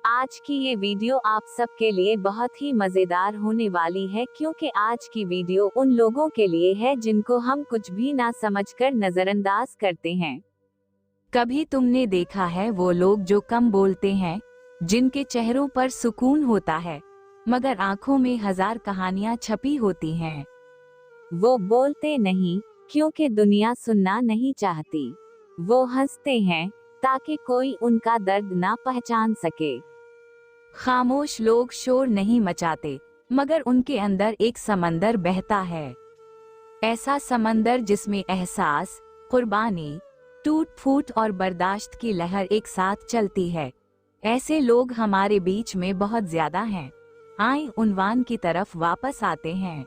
आज की ये वीडियो आप सबके लिए बहुत ही मजेदार होने वाली है, क्योंकि आज की वीडियो उन लोगों के लिए है जिनको हम कुछ भी ना समझकर नजरअंदाज करते हैं। कभी तुमने देखा है वो लोग जो कम बोलते हैं, जिनके चेहरों पर सुकून होता है, मगर आंखों में हजार कहानियां छपी होती हैं। वो बोलते नहीं क्योंकि दुनिया सुनना नहीं चाहती। वो हंसते हैं ताकि कोई उनका दर्द ना पहचान सके। खामोश लोग शोर नहीं मचाते, मगर उनके अंदर एक समंदर बहता है। ऐसा समंदर जिसमें एहसास, कुर्बानी, टूट फूट और बर्दाश्त की लहर एक साथ चलती है। ऐसे लोग हमारे बीच में बहुत ज्यादा हैं। आए उन्वान की तरफ वापस आते हैं।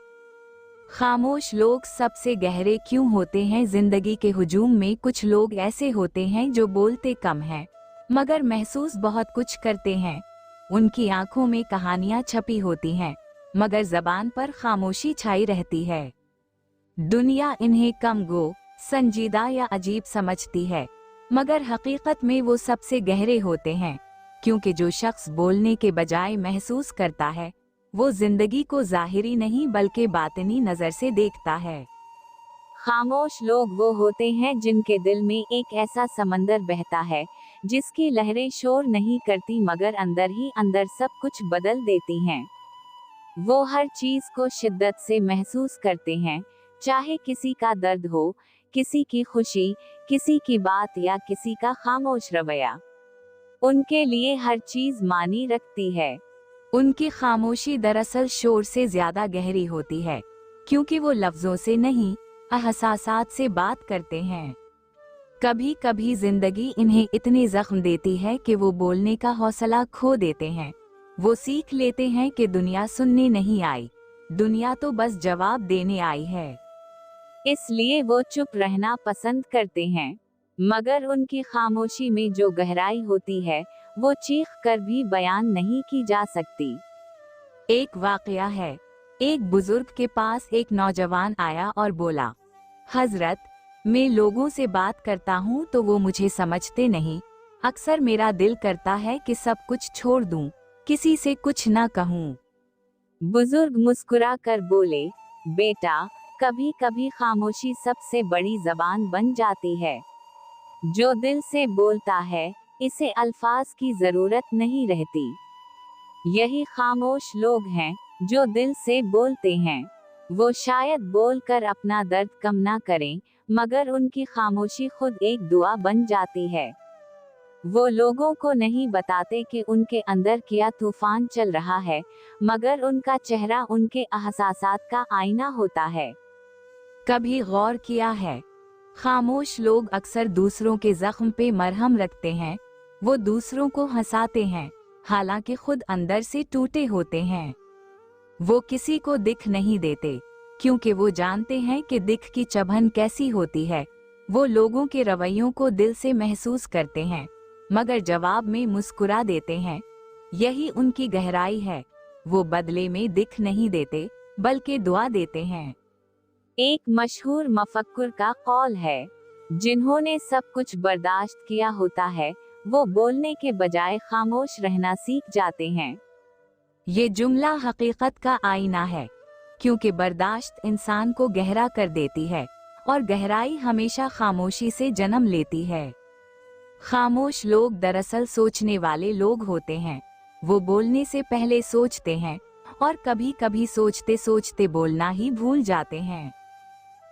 खामोश लोग सबसे गहरे क्यों होते हैं? जिंदगी के हुजूम में कुछ लोग ऐसे होते हैं जो बोलते कम हैं, मगर महसूस बहुत कुछ करते हैं। उनकी आंखों में कहानियां छपी होती हैं, मगर जबान पर खामोशी छाई रहती है। दुनिया इन्हें कम गो, संजीदा या अजीब समझती है, मगर हकीकत में वो सबसे गहरे होते हैं, क्योंकि जो शख्स बोलने के बजाय महसूस करता है, वो जिंदगी को जाहिरी नहीं बल्कि बातिनी नजर से देखता है। खामोश लोग वो होते हैं जिनके दिल में एक ऐसा समंदर बहता है जिसकी लहरें शोर नहीं करती, मगर अंदर ही अंदर सब कुछ बदल देती हैं। वो हर चीज को शिद्दत से महसूस करते हैं, चाहे किसी का दर्द हो, किसी की खुशी, किसी की बात या किसी का खामोश रवैया। उनके लिए हर चीज मानी रखती है। उनकी खामोशी दरअसल शोर से ज्यादा गहरी होती है, क्योंकि वो लफ्जों से नहीं, एहसासात से बात करते हैं। कभी कभी जिंदगी इन्हें इतने जख्म देती है कि वो बोलने का हौसला खो देते हैं। वो सीख लेते हैं कि दुनिया सुनने नहीं आई, दुनिया तो बस जवाब देने आई है। इसलिए वो चुप रहना पसंद करते हैं, मगर उनकी खामोशी में जो गहराई होती है वो चीख कर भी बयान नहीं की जा सकती। एक वाकया है। एक बुजुर्ग के पास एक नौजवान आया और बोला, हजरत, मैं लोगों से बात करता हूँ तो वो मुझे समझते नहीं। अक्सर मेरा दिल करता है कि सब कुछ छोड़ दूं, किसी से कुछ न कहूँ। बुजुर्ग मुस्कुरा कर बोले, बेटा, कभी कभी खामोशी सबसे बड़ी जबान बन जाती है। जो दिल से बोलता है, इसे अल्फाज की जरूरत नहीं रहती। यही खामोश लोग हैं जो दिल से बोलते हैं। वो शायद बोलकर अपना दर्द कम ना करें, मगर उनकी खामोशी खुद एक दुआ बन जाती है। वो लोगों को नहीं बताते कि उनके अंदर क्या तूफान चल रहा है, मगर उनका चेहरा उनके एहसासात का आईना होता है। कभी गौर किया है, खामोश लोग अक्सर दूसरों के जख्म पे मरहम रखते हैं। वो दूसरों को हंसाते हैं, हालांकि खुद अंदर से टूटे होते हैं। वो किसी को दिख नहीं देते, क्योंकि वो जानते हैं कि दिख की चुभन कैसी होती है। वो लोगों के रवैयों को दिल से महसूस करते हैं, मगर जवाब में मुस्कुरा देते हैं। यही उनकी गहराई है। वो बदले में दिख नहीं देते, बल्कि दुआ देते हैं। एक मशहूर मफक्कुर का कौल है, जिन्होंने सब कुछ बर्दाश्त किया होता है, वो बोलने के बजाय खामोश रहना सीख जाते हैं। ये जुमला हकीकत का आईना है, क्योंकि बर्दाश्त इंसान को गहरा कर देती है, और गहराई हमेशा खामोशी से जन्म लेती है। खामोश लोग दरअसल सोचने वाले लोग होते हैं। वो बोलने से पहले सोचते हैं, और कभी कभी सोचते सोचते बोलना ही भूल जाते हैं।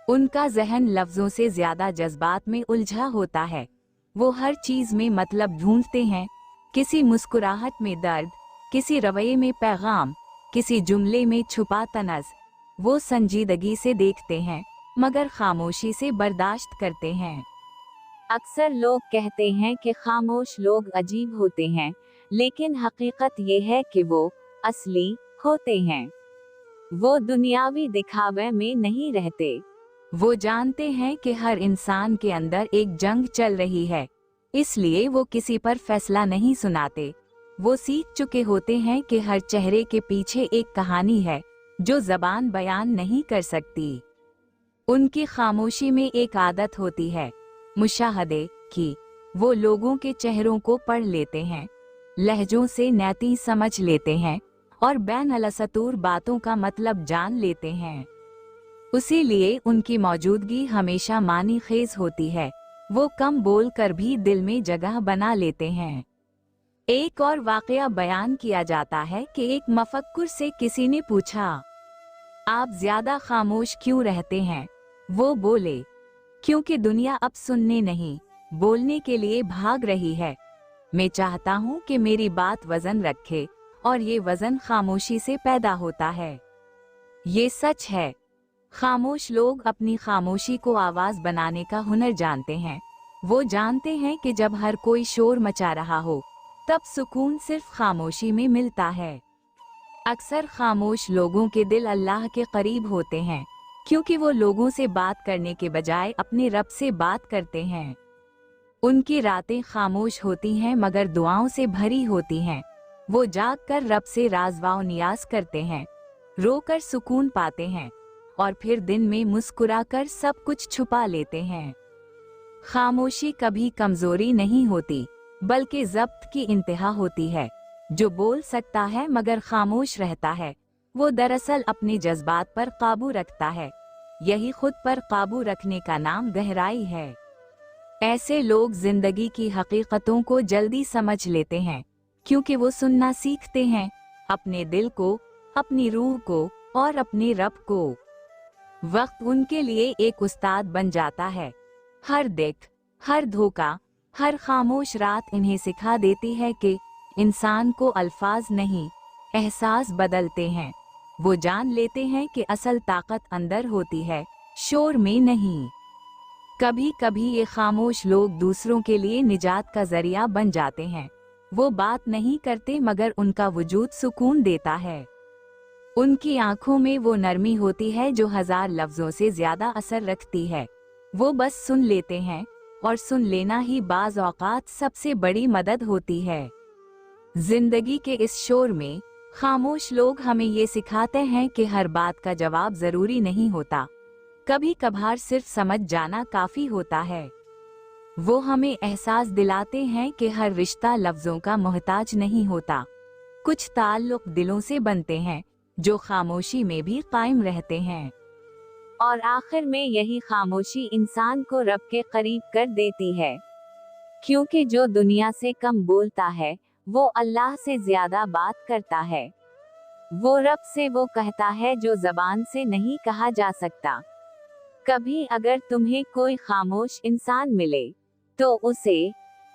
उनका जहन लफ्जों से ज्यादा जज्बात में उलझा होता है। वो हर चीज में मतलब ढूंढते हैं, किसी मुस्कुराहट में दर्द, किसी रवैये में पैगाम, किसी जुमले में छुपा तनज़। वो संजीदगी से देखते हैं, मगर खामोशी से बर्दाश्त करते हैं। अक्सर लोग कहते हैं कि खामोश लोग अजीब होते हैं, लेकिन हकीकत ये है कि वो असली होते हैं। वो दुनियावी दिखावे में नहीं रहते। वो जानते हैं कि हर इंसान के अंदर एक जंग चल रही है, इसलिए वो किसी पर फैसला नहीं सुनाते। वो सीख चुके होते हैं कि हर चेहरे के पीछे एक कहानी है जो जबान बयान नहीं कर सकती। उनकी खामोशी में एक आदत होती है, मुशाहदे की। वो लोगों के चेहरों को पढ़ लेते हैं, लहजों से नैती समझ लेते हैं और बैन अलसतूर बातों का मतलब जान लेते हैं। उसी लिए उनकी मौजूदगी हमेशा मानी खेज होती है। वो कम बोल कर भी दिल में जगह बना लेते हैं। एक और वाकया बयान किया जाता है कि एक मफक्कुर से किसी ने पूछा, आप ज्यादा खामोश क्यों रहते हैं? वो बोले, क्योंकि दुनिया अब सुनने नहीं, बोलने के लिए भाग रही है। मैं चाहता हूँ कि मेरी बात वजन रखे, और ये वजन खामोशी से पैदा होता है। ये सच है। खामोश लोग अपनी खामोशी को आवाज बनाने का हुनर जानते हैं। वो जानते हैं कि जब हर कोई शोर मचा रहा हो, तब सुकून सिर्फ खामोशी में मिलता है। अक्सर खामोश लोगों के दिल अल्लाह के करीब होते हैं, क्योंकि वो लोगों से बात करने के बजाय अपने रब से बात करते हैं। उनकी रातें खामोश होती हैं मगर दुआओं से भरी होती हैं। वो जाग कर रब से राज़-व नियाज करते हैं, रोकर सुकून पाते हैं, और फिर दिन में मुस्कुराकर सब कुछ छुपा लेते हैं। खामोशी कभी कमजोरी नहीं होती, बल्कि ज़ब्त की इंतहा होती है। जो बोल सकता है मगर खामोश रहता है, वो दरअसल अपने जज्बात पर काबू रखता है। यही खुद पर काबू रखने का नाम गहराई है। ऐसे लोग जिंदगी की हकीकतों को जल्दी समझ लेते हैं, क्योंकि वो सुनना सीखते हैं, अपने दिल को, अपनी रूह को और अपने रब को। वक्त उनके लिए एक उस्ताद बन जाता है। हर दिक, हर धोखा, हर खामोश रात इन्हें सिखा देती है कि इंसान को अल्फाज नहीं, एहसास बदलते हैं। वो जान लेते हैं कि असल ताकत अंदर होती है, शोर में नहीं। कभी कभी ये खामोश लोग दूसरों के लिए निजात का जरिया बन जाते हैं। वो बात नहीं करते मगर उनका वजूद सुकून देता है। उनकी आंखों में वो नरमी होती है जो हजार लफ्जों से ज्यादा असर रखती है। वो बस सुन लेते हैं, और सुन लेना ही बाज़ औक़ात सबसे बड़ी मदद होती है। जिंदगी के इस शोर में खामोश लोग हमें ये सिखाते हैं कि हर बात का जवाब जरूरी नहीं होता, कभी कभार सिर्फ समझ जाना काफी होता है। वो हमें एहसास दिलाते हैं कि हर रिश्ता लफ्जों का मोहताज नहीं होता। कुछ ताल्लुक दिलों से बनते हैं, जो खामोशी में भी कायम रहते हैं। और आखिर में यही खामोशी इंसान को रब के करीब कर देती है, क्योंकि जो दुनिया से कम बोलता है, वो अल्लाह से ज्यादा बात करता है। वो रब से वो कहता है जो जबान से नहीं कहा जा सकता। कभी अगर तुम्हें कोई खामोश इंसान मिले, तो उसे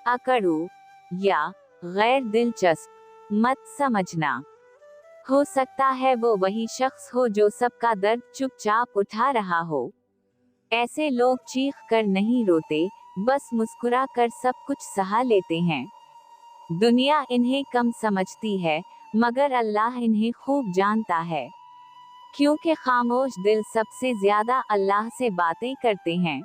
अकड़ू या गैर दिलचस्प मत समझना। हो सकता है वो वही शख्स हो जो सबका दर्द चुपचाप उठा रहा हो। ऐसे लोग चीख कर नहीं रोते, बस मुस्कुरा कर सब कुछ सहा लेते हैं। दुनिया इन्हें कम समझती है, मगर अल्लाह इन्हें खूब जानता है, क्योंकि खामोश दिल सबसे ज्यादा अल्लाह से बातें करते हैं।